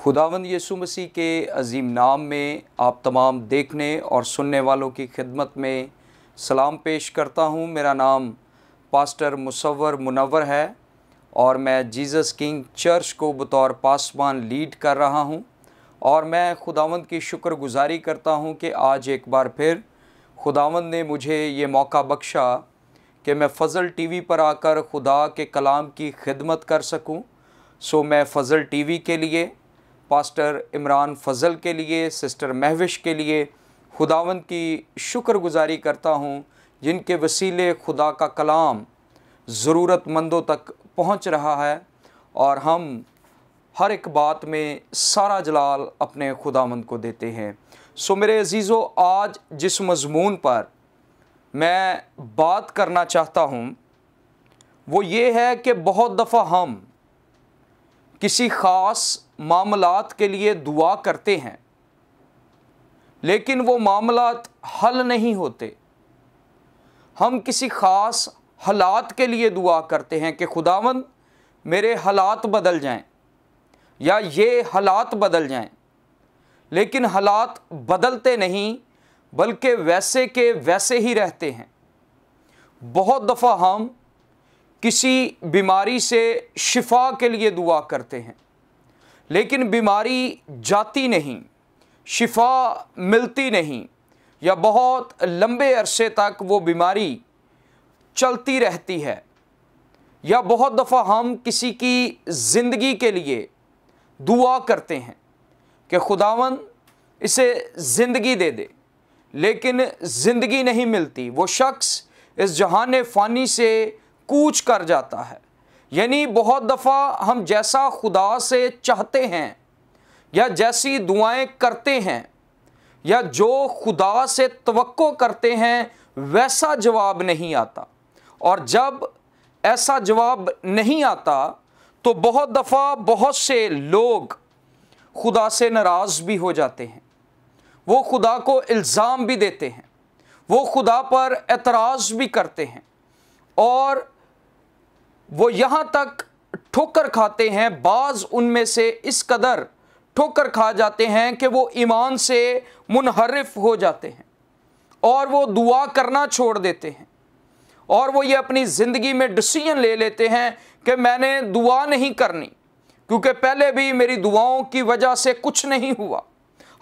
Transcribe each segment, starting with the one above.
खुदावंद यीशु मसीह के अजीम नाम में आप तमाम देखने और सुनने वालों की खिदमत में सलाम पेश करता हूँ। मेरा नाम पास्टर मुसव्वर मुनव्वर है और मैं जीसस किंग चर्च को बतौर पासबान लीड कर रहा हूँ। और मैं खुदावंद की शुक्रगुजारी करता हूँ कि आज एक बार फिर खुदावंद ने मुझे ये मौका बख्शा कि मैं फ़ज़ल टीवी पर आकर खुदा के कलाम की खिदमत कर सकूँ। सो मैं फ़ज़ल टीवी के लिए, पास्टर इमरान फ़ज़ल के लिए, सिस्टर महविश के लिए खुदावंद की शुक्रगुजारी करता हूँ, जिनके वसीले खुदा का कलाम ज़रूरतमंदों तक पहुँच रहा है और हम हर एक बात में सारा जलाल अपने खुदावंद को देते हैं। सो मेरे अजीज़ों, आज जिस मज़मून पर मैं बात करना चाहता हूँ वो ये है कि बहुत दफ़ा हम किसी ख़ास मामलात के लिए दुआ करते हैं लेकिन वो मामलात हल नहीं होते। हम किसी ख़ास हालात के लिए दुआ करते हैं कि खुदावंद मेरे हालात बदल जाएं या ये हालात बदल जाएं, लेकिन हालात बदलते नहीं बल्कि वैसे के वैसे ही रहते हैं। बहुत दफ़ा हम किसी बीमारी से शिफा के लिए दुआ करते हैं लेकिन बीमारी जाती नहीं, शिफा मिलती नहीं, या बहुत लंबे अरसे तक वो बीमारी चलती रहती है। या बहुत दफ़ा हम किसी की ज़िंदगी के लिए दुआ करते हैं कि खुदावंद इसे ज़िंदगी दे दे, लेकिन ज़िंदगी नहीं मिलती। वो शख्स इस जहान फ़ानी से कूच कर जाता है। यानी बहुत दफ़ा हम जैसा खुदा से चाहते हैं या जैसी दुआएं करते हैं या जो खुदा से तवक्को करते हैं वैसा जवाब नहीं आता। और जब ऐसा जवाब नहीं आता तो बहुत दफ़ा बहुत से लोग खुदा से नाराज़ भी हो जाते हैं। वो खुदा को इल्ज़ाम भी देते हैं, वो खुदा पर एतराज़ भी करते हैं और वो यहाँ तक ठोकर खाते हैं। बाज़ उनमें से इस कदर ठोकर खा जाते हैं कि वो ईमान से मुनहरिफ हो जाते हैं और वो दुआ करना छोड़ देते हैं और वो ये अपनी ज़िंदगी में डिसीजन ले लेते हैं कि मैंने दुआ नहीं करनी, क्योंकि पहले भी मेरी दुआओं की वजह से कुछ नहीं हुआ,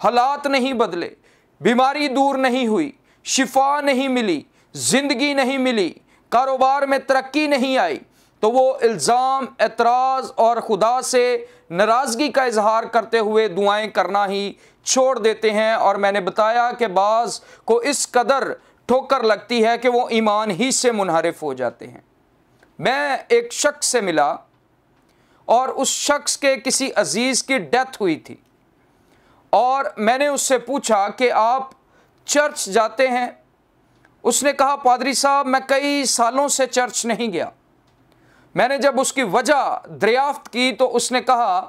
हालात नहीं बदले, बीमारी दूर नहीं हुई, शिफा नहीं मिली, ज़िंदगी नहीं मिली, कारोबार में तरक्की नहीं आई। तो वो इल्ज़ाम, एतराज़ और खुदा से नाराज़गी का इजहार करते हुए दुआएं करना ही छोड़ देते हैं। और मैंने बताया कि बाज़ को इस कदर ठोकर लगती है कि वो ईमान ही से मुनहरिफ हो जाते हैं। मैं एक शख्स से मिला और उस शख्स के किसी अजीज़ की डेथ हुई थी और मैंने उससे पूछा कि आप चर्च जाते हैं? उसने कहा, पादरी साहब मैं कई सालों से चर्च नहीं गया। मैंने जब उसकी वजह दरियाफ्त की तो उसने कहा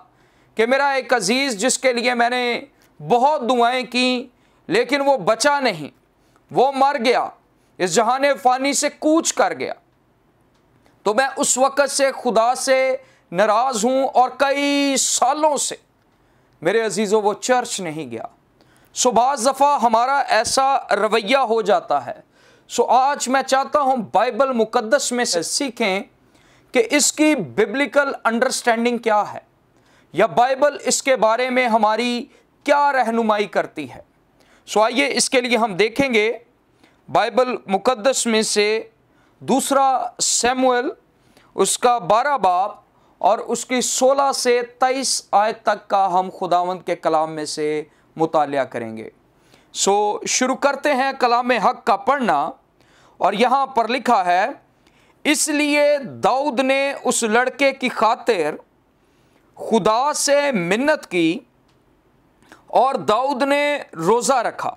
कि मेरा एक अजीज़ जिसके लिए मैंने बहुत दुआएं की लेकिन वो बचा नहीं, वो मर गया, इस जहान फ़ानी से कूच कर गया। तो मैं उस वक़्त से खुदा से नाराज़ हूँ और कई सालों से मेरे अजीज़ों वो चर्च नहीं गया। सो बाज़ दफ़ा हमारा ऐसा रवैया हो जाता है। सो आज मैं चाहता हूँ बाइबल मुक़द्दस में से सीखें कि इसकी बिब्लिकल अंडरस्टैंडिंग क्या है या बाइबल इसके बारे में हमारी क्या रहनुमाई करती है। सो आइए इसके लिए हम देखेंगे बाइबल मुक़द्दस में से दूसरा शमूएल उसका 12 बाब और उसकी 16 से 23 आयत तक का हम खुदावंद के कलाम में से मुतालिया करेंगे। सो शुरू करते हैं कलाम हक का पढ़ना। और यहाँ पर लिखा है, इसलिए दाऊद ने उस लड़के की खातिर खुदा से मिन्नत की और दाऊद ने रोज़ा रखा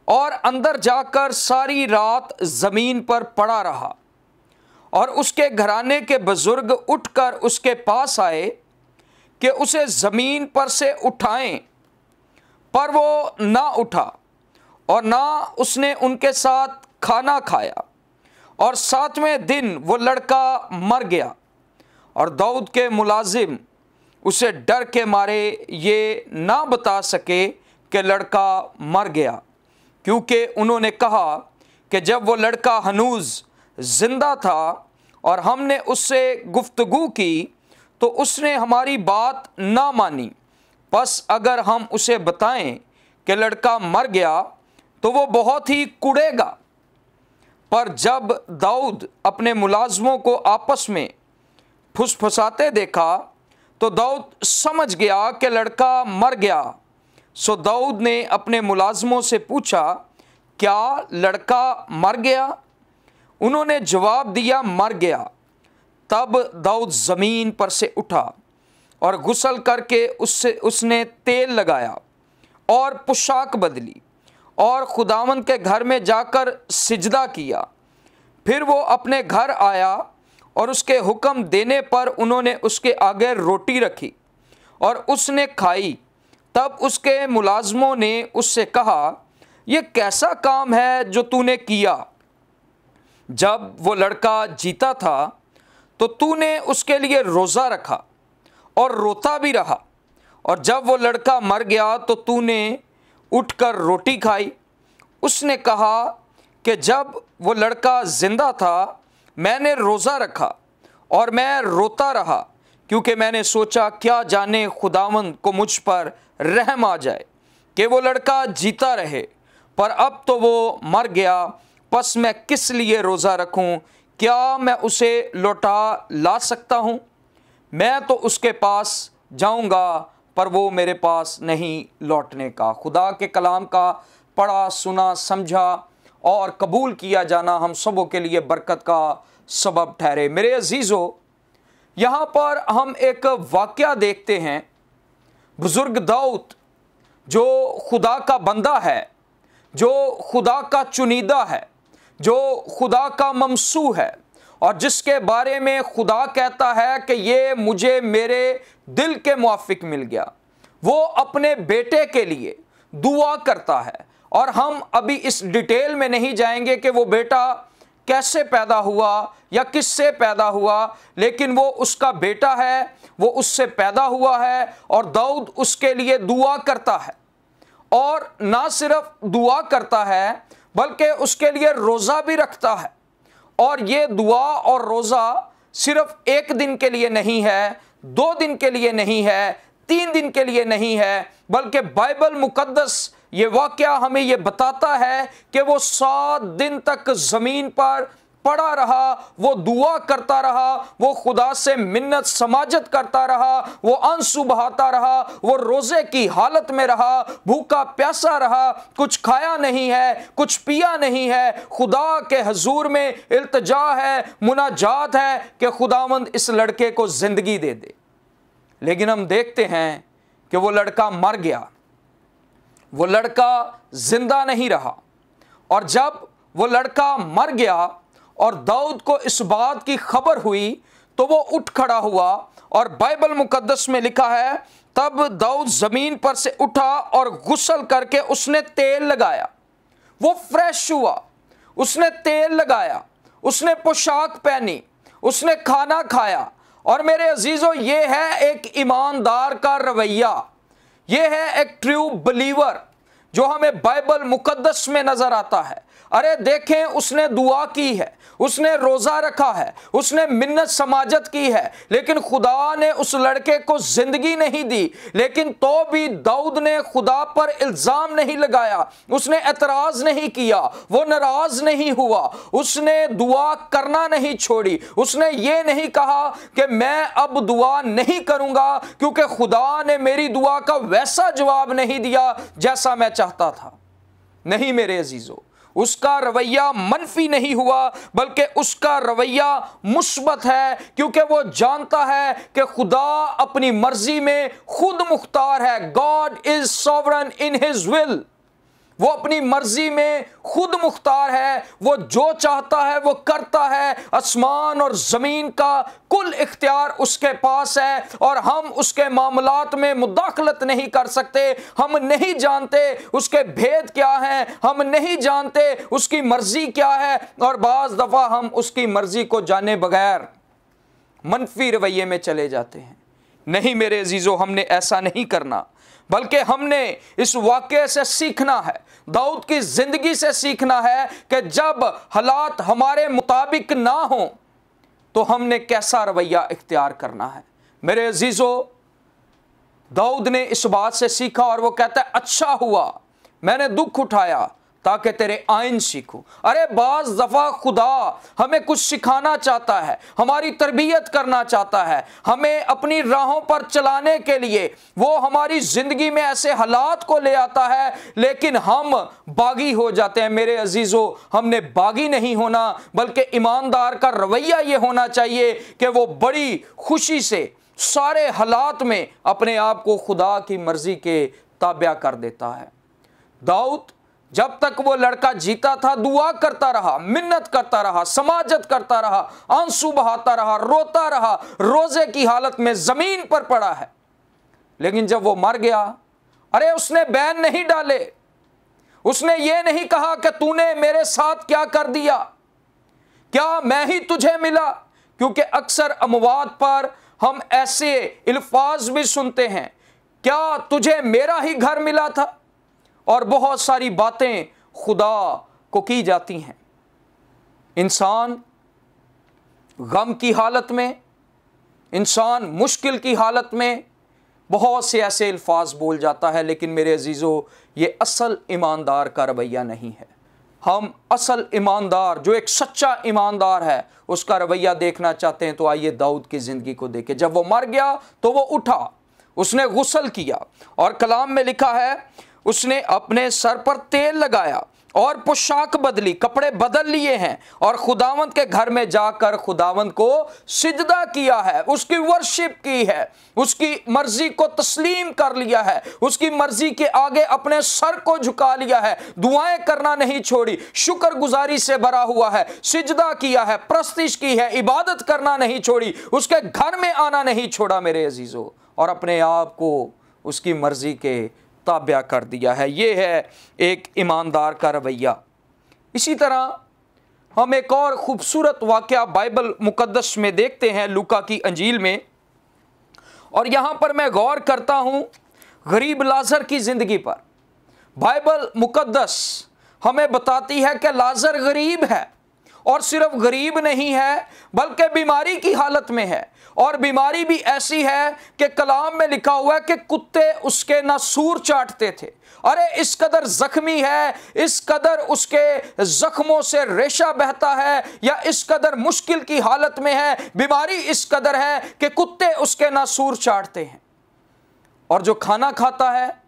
और अंदर जाकर सारी रात ज़मीन पर पड़ा रहा। और उसके घराने के बुज़ुर्ग उठकर उसके पास आए कि उसे ज़मीन पर से उठाएं, पर वो ना उठा और ना उसने उनके साथ खाना खाया। और 7वें दिन वो लड़का मर गया और दाऊद के मुलाजिम उसे डर के मारे ये ना बता सके कि लड़का मर गया, क्योंकि उन्होंने कहा कि जब वो लड़का हनूज जिंदा था और हमने उससे गुफ्तगू की तो उसने हमारी बात ना मानी। बस अगर हम उसे बताएं कि लड़का मर गया तो वो बहुत ही कुढ़ेगा। पर जब दाऊद अपने मुलाजमों को आपस में फुसफुसाते देखा तो दाऊद समझ गया कि लड़का मर गया। सो दाऊद ने अपने मुलाजमों से पूछा, क्या लड़का मर गया? उन्होंने जवाब दिया, मर गया। तब दाऊद ज़मीन पर से उठा और गुस्ल करके उसने तेल लगाया और पोशाक बदली और खुदावंद के घर में जाकर सिजदा किया। फिर वो अपने घर आया और उसके हुक्म देने पर उन्होंने उसके आगे रोटी रखी और उसने खाई। तब उसके मुलाजमों ने उससे कहा, ये कैसा काम है जो तूने किया? जब वो लड़का जीता था तो तूने उसके लिए रोज़ा रखा और रोता भी रहा, और जब वो लड़का मर गया तो तूने उठकर रोटी खाई। उसने कहा कि जब वो लड़का जिंदा था मैंने रोज़ा रखा और मैं रोता रहा, क्योंकि मैंने सोचा क्या जाने खुदावंद को मुझ पर रहम आ जाए कि वो लड़का जीता रहे, पर अब तो वो मर गया। बस मैं किस लिए रोज़ा रखूं? क्या मैं उसे लौटा ला सकता हूं? मैं तो उसके पास जाऊंगा पर वो मेरे पास नहीं लौटने का। खुदा के कलाम का पढ़ा, सुना, समझा और कबूल किया जाना हम सबों के लिए बरकत का सबब ठहरे। मेरे अजीज़ों, यहाँ पर हम एक वाक़या देखते हैं। बुज़ुर्ग दाऊद जो खुदा का बंदा है, जो खुदा का चुनीदा है, जो खुदा का ममसू है और जिसके बारे में खुदा कहता है कि ये मुझे मेरे दिल के मुआफिक मिल गया, वो अपने बेटे के लिए दुआ करता है। और हम अभी इस डिटेल में नहीं जाएंगे कि वो बेटा कैसे पैदा हुआ या किससे पैदा हुआ, लेकिन वो उसका बेटा है, वो उससे पैदा हुआ है और दाऊद उसके लिए दुआ करता है। और ना सिर्फ दुआ करता है बल्कि उसके लिए रोज़ा भी रखता है। और ये दुआ और रोज़ा सिर्फ एक दिन के लिए नहीं है, 2 दिन के लिए नहीं है, 3 दिन के लिए नहीं है, बल्कि बाइबल मुकद्दस ये वाक़या हमें ये बताता है कि वो 7 दिन तक ज़मीन पर पड़ा रहा, वो दुआ करता रहा, वो खुदा से मिन्नत समाजत करता रहा, वो आंसू बहाता रहा, वो रोज़े की हालत में रहा, भूखा प्यासा रहा, कुछ खाया नहीं है, कुछ पिया नहीं है। खुदा के हजूर में इल्तिजा है, मुनाजात है कि खुदावंद इस लड़के को ज़िंदगी दे दे। लेकिन हम देखते हैं कि वो लड़का मर गया, वो लड़का जिंदा नहीं रहा। और जब वो लड़का मर गया और दाऊद को इस बात की खबर हुई तो वो उठ खड़ा हुआ और बाइबल मुकद्दस में लिखा है, तब दाऊद ज़मीन पर से उठा और गुस्ल करके उसने तेल लगाया। वो फ्रेश हुआ, उसने तेल लगाया, उसने पोशाक पहनी, उसने खाना खाया। और मेरे अजीज़ों, ये है एक ईमानदार का रवैया, ये है एक ट्रू बिलीवर जो हमें बाइबल मुकद्दस में नजर आता है। अरे देखें, उसने दुआ की है, उसने रोज़ा रखा है, उसने मिन्नत समाजत की है, लेकिन खुदा ने उस लड़के को ज़िंदगी नहीं दी। लेकिन तो भी दाऊद ने खुदा पर इल्ज़ाम नहीं लगाया, उसने एतराज़ नहीं किया, वो नाराज़ नहीं हुआ, उसने दुआ करना नहीं छोड़ी। उसने ये नहीं कहा कि मैं अब दुआ नहीं करूँगा क्योंकि खुदा ने मेरी दुआ का वैसा जवाब नहीं दिया जैसा मैं चाहता था। नहीं मेरे अजीज़ों, उसका रवैया मनफी नहीं हुआ बल्कि उसका रवैया मुस्बत है, क्योंकि वो जानता है कि खुदा अपनी मर्जी में खुद मुख्तार है। God is sovereign in his will. वो अपनी मर्जी में खुद मुख्तार है, वो जो चाहता है वो करता है। आसमान और ज़मीन का कुल इख्तियार उसके पास है और हम उसके मामलात में मुदाखलत नहीं कर सकते। हम नहीं जानते उसके भेद क्या हैं, हम नहीं जानते उसकी मर्जी क्या है, और बाज़ दफ़ा हम उसकी मर्जी को जाने बगैर मनफी रवैये में चले जाते हैं। नहीं मेरे अजीज़ों, हमने ऐसा नहीं करना, बल्कि हमने इस वाक़े से सीखना है, दाऊद की ज़िंदगी से सीखना है कि जब हालात हमारे मुताबिक ना हों तो हमने कैसा रवैया इख्तियार करना है। मेरे अजीज़ों, दाऊद ने इस बात से सीखा और वो कहता है, अच्छा हुआ मैंने दुख उठाया ताकि तेरे आइन सीखूं। अरे बाज़ दफ़ा खुदा हमें कुछ सिखाना चाहता है, हमारी तरबियत करना चाहता है, हमें अपनी राहों पर चलाने के लिए वो हमारी ज़िंदगी में ऐसे हालात को ले आता है, लेकिन हम बागी हो जाते हैं। मेरे अजीज़ों, हमने बागी नहीं होना, बल्कि ईमानदार का रवैया ये होना चाहिए कि वो बड़ी खुशी से सारे हालात में अपने आप को खुदा की मर्ज़ी के ताबिया कर देता है। दाऊद जब तक वो लड़का जीता था दुआ करता रहा, मिन्नत करता रहा, समाजत करता रहा, आंसू बहाता रहा, रोता रहा, रोजे की हालत में जमीन पर पड़ा है। लेकिन जब वो मर गया, अरे उसने बैन नहीं डाले, उसने ये नहीं कहा कि तूने मेरे साथ क्या कर दिया, क्या मैं ही तुझे मिला। क्योंकि अक्सर अमवात पर हम ऐसे अल्फाज भी सुनते हैं, क्या तुझे मेरा ही घर मिला था, और बहुत सारी बातें खुदा को की जाती हैं। इंसान गम की हालत में, इंसान मुश्किल की हालत में बहुत से ऐसे अल्फाज बोल जाता है, लेकिन मेरे अजीज़ों, ये असल ईमानदार का रवैया नहीं है। हम असल ईमानदार, जो एक सच्चा ईमानदार है, उसका रवैया देखना चाहते हैं तो आइए दाऊद की ज़िंदगी को देखें। जब वो मर गया तो वो उठा, उसने गुस्ल किया, और कलाम में लिखा है उसने अपने सर पर तेल लगाया और पोशाक बदली, कपड़े बदल लिए हैं, और खुदावंद के घर में जाकर खुदावंद को सिजदा किया है, उसकी वर्शिप की है, उसकी मर्जी को तस्लीम कर लिया है, उसकी मर्जी के आगे अपने सर को झुका लिया है, दुआएं करना नहीं छोड़ी, शुक्रगुजारी से भरा हुआ है, सिजदा किया है, प्रस्तिश की है, इबादत करना नहीं छोड़ी, उसके घर में आना नहीं छोड़ा मेरे अजीज़ों, और अपने आप को उसकी मर्जी के ताबिया कर दिया है। ये है एक ईमानदार का रवैया। इसी तरह हम एक और ख़ूबसूरत वाक़या बाइबल मुक़द्दस में देखते हैं, लूका की अंजील में, और यहाँ पर मैं गौर करता हूँ गरीब लाज़र की ज़िंदगी पर। बाइबल मुक़द्दस हमें बताती है कि लाज़र गरीब है, और सिर्फ गरीब नहीं है बल्कि बीमारी की हालत में है, और बीमारी भी ऐसी है कि कलाम में लिखा हुआ है कि कुत्ते उसके नासूर चाटते थे। अरे इस कदर जख्मी है, इस कदर उसके जख्मों से रेशा बहता है, या इस कदर मुश्किल की हालत में है, बीमारी इस कदर है कि कुत्ते उसके नासूर चाटते हैं, और जो खाना खाता है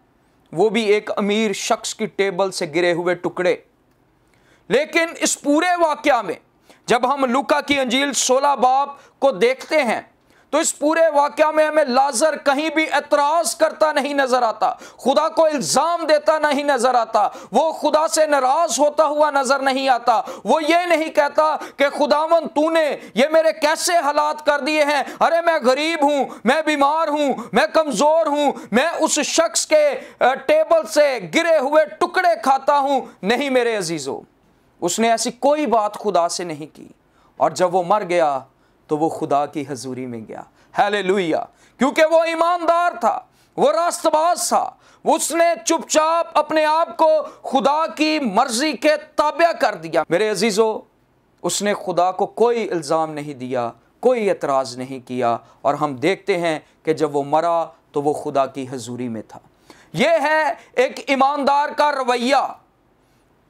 वो भी एक अमीर शख्स की टेबल से गिरे हुए टुकड़े। लेकिन इस पूरे वाक़या में जब हम लूका की अंजील 16 बाब को देखते हैं तो इस पूरे वाक़या में हमें लाज़र कहीं भी एतराज़ करता नहीं नज़र आता, खुदा को इल्ज़ाम देता नहीं नज़र आता, वो खुदा से नाराज़ होता हुआ नज़र नहीं आता। वो ये नहीं कहता कि खुदावन तूने ये मेरे कैसे हालात कर दिए हैं, अरे मैं गरीब हूँ, मैं बीमार हूँ, मैं कमज़ोर हूँ, मैं उस शख्स के टेबल से गिरे हुए टुकड़े खाता हूँ। नहीं मेरे अजीज़ों, उसने ऐसी कोई बात खुदा से नहीं की, और जब वो मर गया तो वो खुदा की हजूरी में गया। हालेलुया, क्योंकि वो ईमानदार था, वो रास्तबाज था, उसने चुपचाप अपने आप को खुदा की मर्जी के ताबिया कर दिया। मेरे अजीज़ों, उसने खुदा को कोई इल्ज़ाम नहीं दिया, कोई एतराज़ नहीं किया, और हम देखते हैं कि जब वो मरा तो वो खुदा की हजूरी में था। ये है एक ईमानदार का रवैया।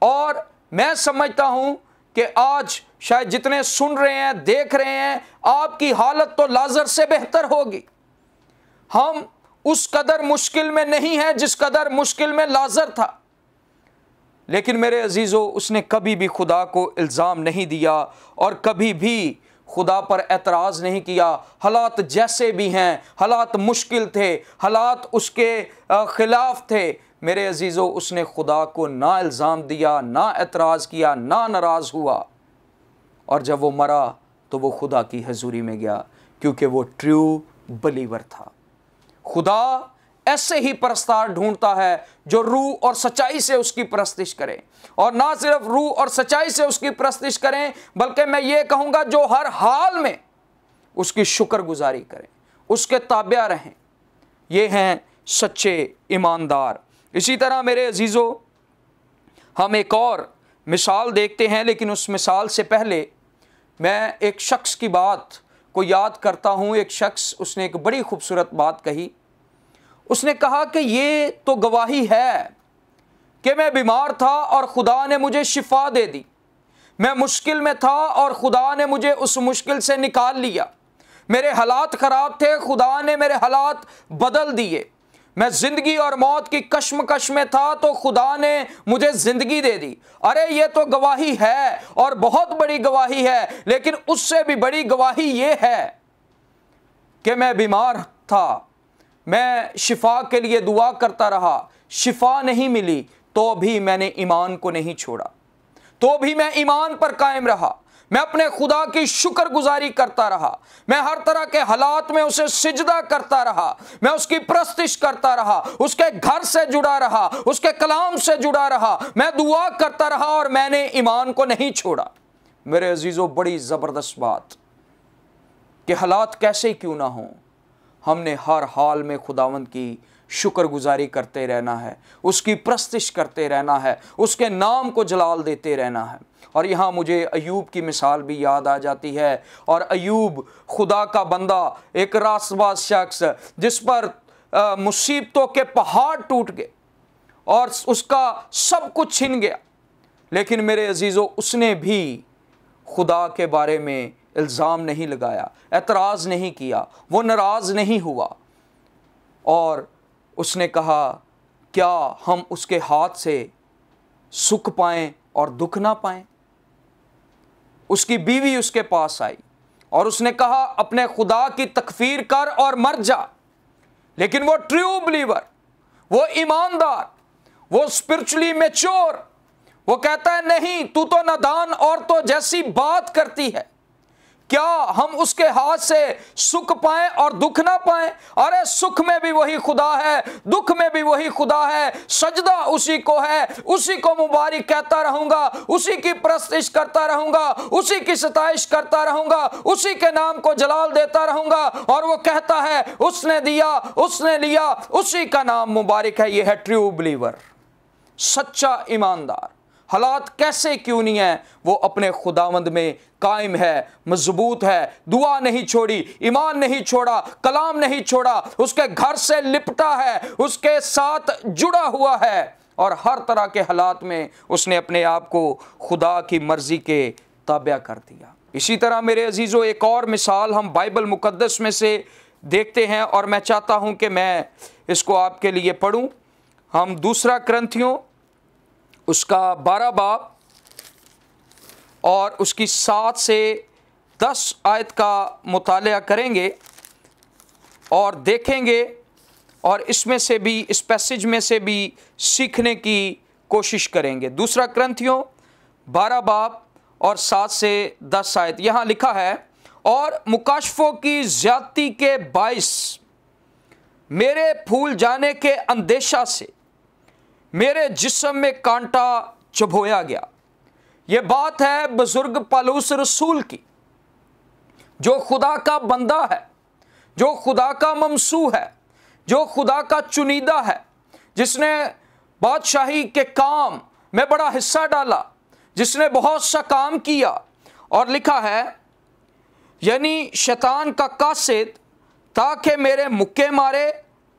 और मैं समझता हूँ कि आज शायद जितने सुन रहे हैं, देख रहे हैं, आपकी हालत तो लाज़र से बेहतर होगी। हम उस कदर मुश्किल में नहीं हैं जिस कदर मुश्किल में लाज़र था, लेकिन मेरे अजीज़ों, उसने कभी भी खुदा को इल्ज़ाम नहीं दिया और कभी भी खुदा पर एतराज़ नहीं किया। हालात जैसे भी हैं, हालात मुश्किल थे, हालात उसके ख़िलाफ़ थे, मेरे अजीज़ों, उसने खुदा को ना इल्ज़ाम दिया, ना एतराज़ किया, ना नाराज़ हुआ, और जब वो मरा तो वो खुदा की हजूरी में गया, क्योंकि वो ट्रू बिलीवर था। खुदा ऐसे ही परस्तार ढूंढता है जो रूह और सच्चाई से उसकी परस्तिश करें, और ना सिर्फ रूह और सच्चाई से उसकी परस्तिश करें, बल्कि मैं ये कहूँगा जो हर हाल में उसकी शुक्रगुजारी करें, उसके ताबिया रहें। ये हैं सच्चे ईमानदार। इसी तरह मेरे अजीज़ों, हम एक और मिसाल देखते हैं, लेकिन उस मिसाल से पहले मैं एक शख्स की बात को याद करता हूँ। एक शख्स, उसने एक बड़ी खूबसूरत बात कही। उसने कहा कि ये तो गवाही है कि मैं बीमार था और खुदा ने मुझे शिफा दे दी। मैं मुश्किल में था और खुदा ने मुझे उस मुश्किल से निकाल लिया। मेरे हालात ख़राब थे, खुदा ने मेरे हालात बदल दिए। मैं ज़िंदगी और मौत की कश्मकश में था तो खुदा ने मुझे ज़िंदगी दे दी। अरे ये तो गवाही है और बहुत बड़ी गवाही है, लेकिन उससे भी बड़ी गवाही ये है कि मैं बीमार था, मैं शिफा के लिए दुआ करता रहा, शिफा नहीं मिली, तो भी मैंने ईमान को नहीं छोड़ा, तो भी मैं ईमान पर कायम रहा। मैं अपने खुदा की शुक्रगुजारी करता रहा। मैं हर तरह के हालात में उसे सिजदा करता रहा। मैं उसकी प्रस्तिश करता रहा, उसके घर से जुड़ा रहा, उसके कलाम से जुड़ा रहा। मैं दुआ करता रहा और मैंने ईमान को नहीं छोड़ा। मेरे अजीज़ों, बड़ी ज़बरदस्त बात कि हालात कैसे क्यों ना हों, हमने हर हाल में खुदावंद की शुक्रगुजारी करते रहना है, उसकी प्रस्तिश करते रहना है, उसके नाम को जलाल देते रहना है। और यहाँ मुझे अयूब की मिसाल भी याद आ जाती है। और अयूब खुदा का बंदा, एक रासबाज शख्स, जिस पर मुसीबतों के पहाड़ टूट गए और उसका सब कुछ छिन गया, लेकिन मेरे अजीज़ों, उसने भी खुदा के बारे में इल्ज़ाम नहीं लगाया, एतराज़ नहीं किया, वो नाराज़ नहीं हुआ। और उसने कहा, क्या हम उसके हाथ से सुख पाएं और दुख ना पाएं। उसकी बीवी उसके पास आई और उसने कहा, अपने खुदा की तकफीर कर और मर जा। लेकिन वो ट्रू बिलीवर, वो ईमानदार, वो स्पिरिचुअली मैच्योर, वो कहता है, नहीं, तू तो नादान औरतों जैसी बात करती है। क्या हम उसके हाथ से सुख पाएं और दुख ना पाएं? अरे सुख में भी वही खुदा है, दुख में भी वही खुदा है। सजदा उसी को है, उसी को मुबारक कहता रहूंगा, उसी की प्रस्तिश करता रहूंगा, उसी की सताइश करता रहूंगा, उसी के नाम को जलाल देता रहूंगा। और वो कहता है, उसने दिया, उसने लिया, उसी का नाम मुबारक है। ये है ट्रू बिलीवर, सच्चा ईमानदार। हालात कैसे क्यों नहीं है, वो अपने खुदावंद में कायम है, मजबूत है, दुआ नहीं छोड़ी, ईमान नहीं छोड़ा, कलाम नहीं छोड़ा, उसके घर से लिपटा है, उसके साथ जुड़ा हुआ है और हर तरह के हालात में उसने अपने आप को खुदा की मर्जी के ताबिया कर दिया। इसी तरह मेरे अजीज़ों, एक और मिसाल हम बाइबल मुकद्दस में से देखते हैं और मैं चाहता हूं कि मैं इसको आपके लिए पढ़ूं। हम दूसरा कुरिन्थियों उसका 12 बाब और उसकी 7 से 10 आयत का मुतालिया करेंगे और देखेंगे और इसमें से भी, इस पैसेज में से भी सीखने की कोशिश करेंगे। दूसरा कुरिन्थियों 12 बाब और 7 से 10 आयत यहाँ लिखा है, और मुकाशफों की ज्यादती के बाइस मेरे फूल जाने के अंदेशा से मेरे जिस्म में कांटा चुभोया गया। ये बात है बुजुर्ग पौलुस रसूल की, जो खुदा का बंदा है, जो खुदा का ममसू है, जो खुदा का चुनीदा है, जिसने बादशाही के काम में बड़ा हिस्सा डाला, जिसने बहुत सा काम किया। और लिखा है, यानी शैतान का कासिद, ताकि मेरे मुक्के मारे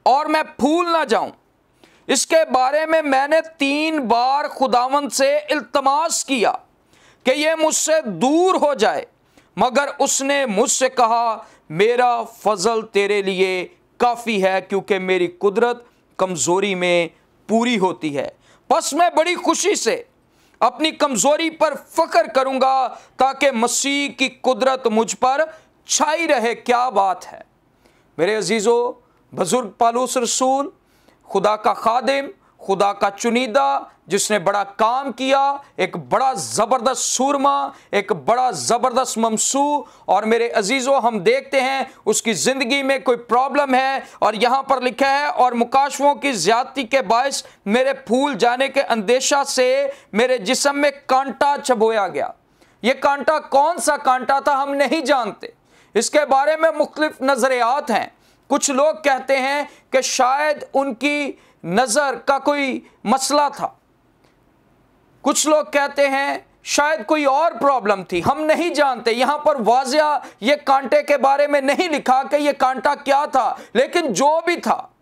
और मैं फूल ना जाऊं। इसके बारे में मैंने 3 बार खुदावंद से इल्तमास किया कि ये मुझसे दूर हो जाए, मगर उसने मुझसे कहा, मेरा फजल तेरे लिए काफ़ी है, क्योंकि मेरी कुदरत कमज़ोरी में पूरी होती है। बस मैं बड़ी खुशी से अपनी कमज़ोरी पर फ़ख्र करूँगा, ताकि मसीह की कुदरत मुझ पर छाई रहे। क्या बात है मेरे अजीज़ों, बुजुर्ग पौलुस रसूल, खुदा का खादिम, खुदा का चुनीदा, जिसने बड़ा काम किया, एक बड़ा ज़बरदस्त सूरमा, एक बड़ा ज़बरदस्त ममसू। और मेरे अजीज़ों, हम देखते हैं उसकी ज़िंदगी में कोई प्रॉब्लम है और यहाँ पर लिखा है, और मुकाशफों की ज़्यादती के बायस मेरे फूल जाने के अंदेशा से मेरे जिस्म में कांटा चबोया गया। ये कांटा कौन सा कांटा था हम नहीं जानते, इसके बारे में मुख्तलिफ नज़रियात हैं, कुछ लोग कहते हैं कि शायद उनकी नज़र का कोई मसला था, कुछ लोग कहते हैं शायद कोई और प्रॉब्लम थी, हम नहीं जानते। यहां पर वाज़िया ये कांटे के बारे में नहीं लिखा कि ये कांटा क्या था, लेकिन जो भी था,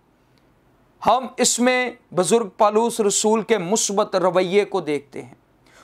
हम इसमें बुजुर्ग पौलुस रसूल के मुस्बत रवैये को देखते हैं।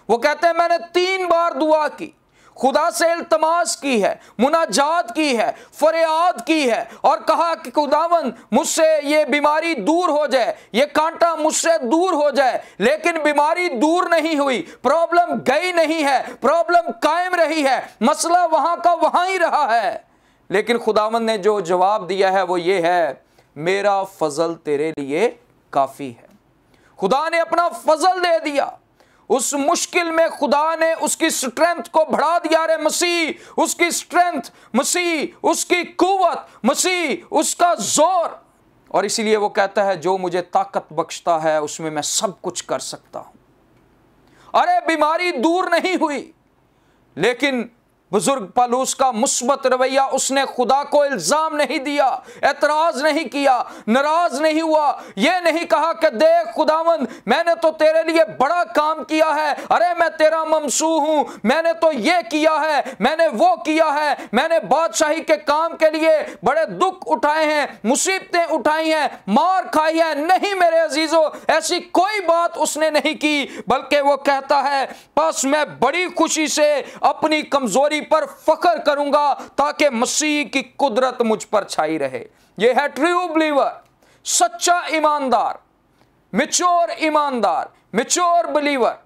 वो कहते हैं मैंने 3 बार दुआ की, खुदा से इल्तमास की है, मुनाजात की है, फरियाद की है और कहा कि खुदावंद मुझसे ये बीमारी दूर हो जाए, ये कांटा मुझसे दूर हो जाए। लेकिन बीमारी दूर नहीं हुई, प्रॉब्लम गई नहीं है, प्रॉब्लम कायम रही है, मसला वहां का वहां ही रहा है। लेकिन खुदावंद ने जो जवाब दिया है वो ये है, मेरा फजल तेरे लिए काफी है। खुदा ने अपना फजल दे दिया। उस मुश्किल में खुदा ने उसकी स्ट्रेंथ को बढ़ा दिया। रे मसीह उसकी स्ट्रेंथ, मसीह उसकी कुव्वत, मसीह उसका जोर। और इसीलिए वो कहता है जो मुझे ताकत बख्शता है उसमें मैं सब कुछ कर सकता हूं। अरे बीमारी दूर नहीं हुई, लेकिन बुजुर्ग पौलुस का मुस्बत रवैया, उसने खुदा को इल्जाम नहीं दिया, एतराज नहीं किया, नाराज नहीं हुआ, यह नहीं कहा कि देख खुदावंद मैंने तो तेरे लिए बड़ा काम किया है, अरे मैं तेरा ममसूह हूं, मैंने तो ये किया है, मैंने वो किया है, मैंने बादशाही के काम के लिए बड़े दुख उठाए हैं, मुसीबतें उठाई हैं, मार खाई है। नहीं मेरे अजीजों, ऐसी कोई बात उसने नहीं की, बल्कि वो कहता है बस मैं बड़ी खुशी से अपनी कमजोरी पर फख्र करूंगा ताकि मसीह की कुदरत मुझ पर छाई रहे। यह है ट्रू बिलीवर, सच्चा ईमानदार, मैच्योर बिलीवर।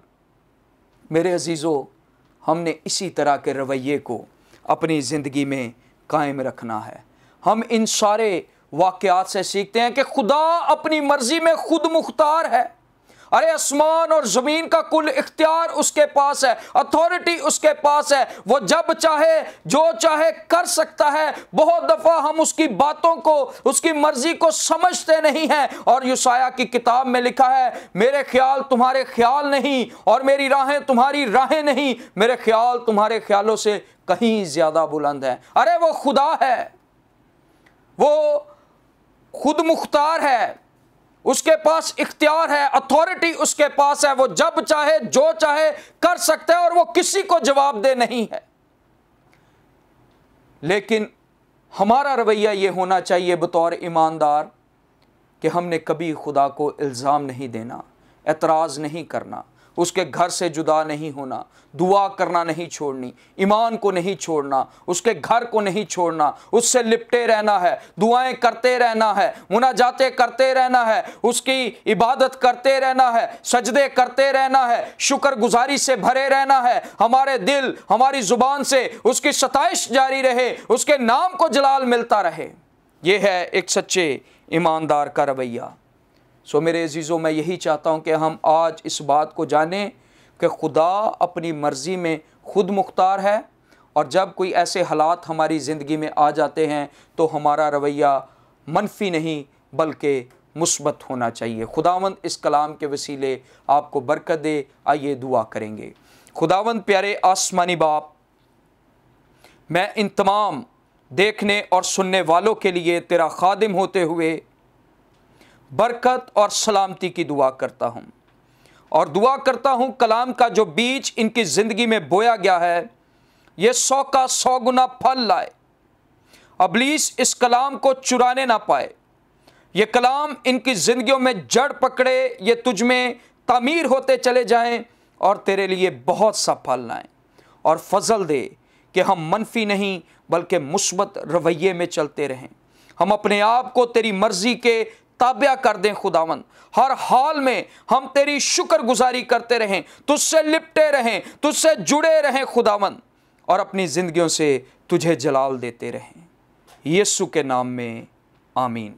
मेरे अजीजों, हमने इसी तरह के रवैये को अपनी जिंदगी में कायम रखना है। हम इन सारे वाकयात से सीखते हैं कि खुदा अपनी मर्जी में खुद मुख्तार है। अरे आसमान और जमीन का कुल इख्तियार उसके पास है, अथॉरिटी उसके पास है, वो जब चाहे जो चाहे कर सकता है। बहुत दफा हम उसकी बातों को, उसकी मर्जी को समझते नहीं हैं। और यूशाया की किताब में लिखा है मेरे ख्याल तुम्हारे ख्याल नहीं और मेरी राहें तुम्हारी राहें नहीं, मेरे ख्याल तुम्हारे ख्यालों से कहीं ज्यादा बुलंद है। अरे वो खुदा है, वो खुद मुख्तार है, उसके पास इख्तियार है, अथॉरिटी उसके पास है, वो जब चाहे जो चाहे कर सकता है और वो किसी को जवाब दे नहीं है। लेकिन हमारा रवैया ये होना चाहिए बतौर ईमानदार कि हमने कभी खुदा को इल्ज़ाम नहीं देना, एतराज़ नहीं करना, उसके घर से जुदा नहीं होना, दुआ करना नहीं छोड़नी, ईमान को नहीं छोड़ना, उसके घर को नहीं छोड़ना, उससे लिपटे रहना है, दुआएं करते रहना है, मुनाजातें करते रहना है, उसकी इबादत करते रहना है, सजदे करते रहना है, शुक्रगुजारी से भरे रहना है। हमारे दिल, हमारी ज़ुबान से उसकी सताइश जारी रहे, उसके नाम को जलाल मिलता रहे। यह है एक सच्चे ईमानदार का रवैया। सो मेरे अजीज़ों, मैं यही चाहता हूँ कि हम आज इस बात को जानें कि खुदा अपनी मर्ज़ी में खुद मुख्तार है। और जब कोई ऐसे हालात हमारी ज़िंदगी में आ जाते हैं तो हमारा रवैया मनफी नहीं बल्कि मुस्बत होना चाहिए। खुदावंद इस कलाम के वसीले आपको बरकत दे। आइए दुआ करेंगे। खुदावंद प्यारे आसमानी बाप, मैं इन तमाम देखने और सुनने वालों के लिए तेरा खादिम होते हुए बरकत और सलामती की दुआ करता हूँ और दुआ करता हूँ कलाम का जो बीज इनकी ज़िंदगी में बोया गया है ये 100 का 100 गुना फल लाए। अबलीस इस कलाम को चुराने ना पाए। ये कलाम इनकी ज़िंदगियों में जड़ पकड़े, ये तुझ में तामीर होते चले जाएं और तेरे लिए बहुत सा फल लाएं। और फजल दे कि हम मनफी नहीं बल्कि मुस्बत रवैये में चलते रहें। हम अपने आप को तेरी मर्ज़ी के ताबिया कर दें खुदावंद। हर हाल में हम तेरी शुक्रगुजारी करते रहें, तुझसे लिपटे रहें, तुझसे जुड़े रहें खुदावंद, और अपनी ज़िंदगियों से तुझे जलाल देते रहें। यीशु के नाम में आमीन।